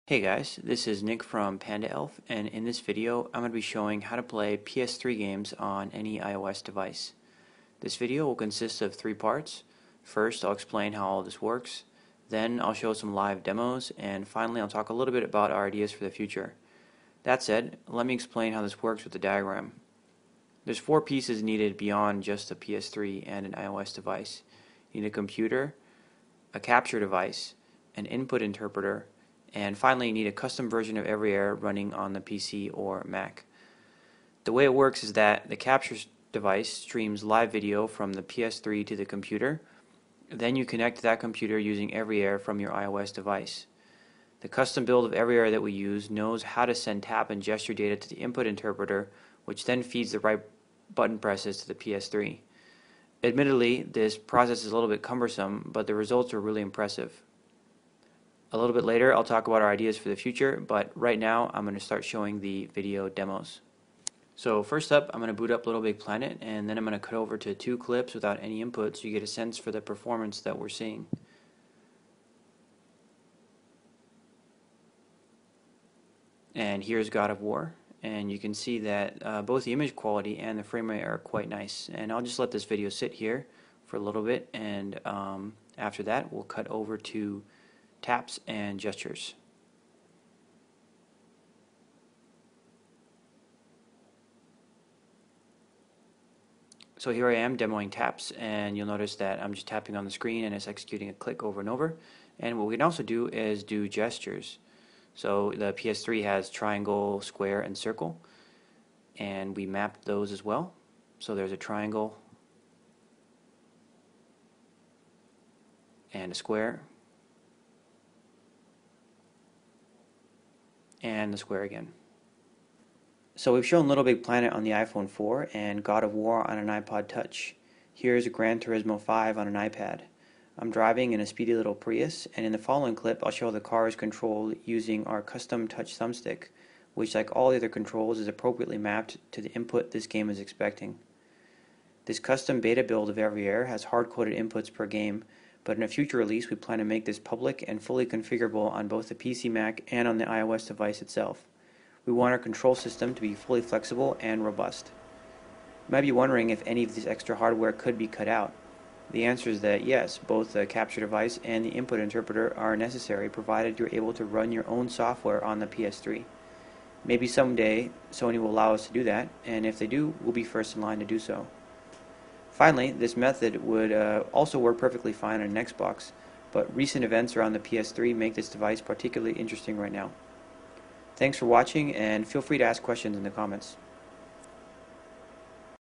Hey guys, this is Nick from Pandaelf, and in this video I'm going to be showing how to play PS3 games on any iOS device. This video will consist of three parts. First, I'll explain how all this works, then I'll show some live demos, and finally I'll talk a little bit about our ideas for the future. That said, let me explain how this works with the diagram. There's four pieces needed beyond just a PS3 and an iOS device. You need a computer, a capture device, an input interpreter, and finally you need a custom version of everyAir running on the PC or Mac. The way it works is that the capture device streams live video from the PS3 to the computer. Then you connect to that computer using everyAir from your iOS device. The custom build of everyAir that we use knows how to send tap and gesture data to the input interpreter, which then feeds the right button presses to the PS3. Admittedly, this process is a little bit cumbersome, but the results are really impressive. A little bit later I'll talk about our ideas for the future, but right now I'm going to start showing the video demos. So first up, I'm going to boot up Little Big Planet, and then I'm going to cut over to two clips without any input so you get a sense for the performance that we're seeing. And here's God of War, and you can see that both the image quality and the frame rate are quite nice. And I'll just let this video sit here for a little bit, and after that we'll cut over to taps and gestures. So here I am demoing taps, and you'll notice that I'm just tapping on the screen and it's executing a click over and over. And what we can also do is do gestures. So the PS3 has triangle, square, and circle, and we mapped those as well. So there's a triangle and a square and the square again. So we've shown Little Big Planet on the iPhone 4 and God of War on an iPod Touch. Here's Gran Turismo 5 on an iPad. I'm driving in a speedy little Prius, and in the following clip I'll show the car is controlled using our custom touch thumbstick, which, like all the other controls, is appropriately mapped to the input this game is expecting. This custom beta build of everyAir has hard-coded inputs per game, but in a future release we plan to make this public and fully configurable on both the PC Mac and on the iOS device itself. We want our control system to be fully flexible and robust. You might be wondering if any of this extra hardware could be cut out. The answer is that yes, both the capture device and the input interpreter are necessary, provided you're able to run your own software on the PS3. Maybe someday Sony will allow us to do that, and if they do, we'll be first in line to do so. Finally, this method would also work perfectly fine on an Xbox, but recent events around the PS3 make this device particularly interesting right now. Thanks for watching, and feel free to ask questions in the comments.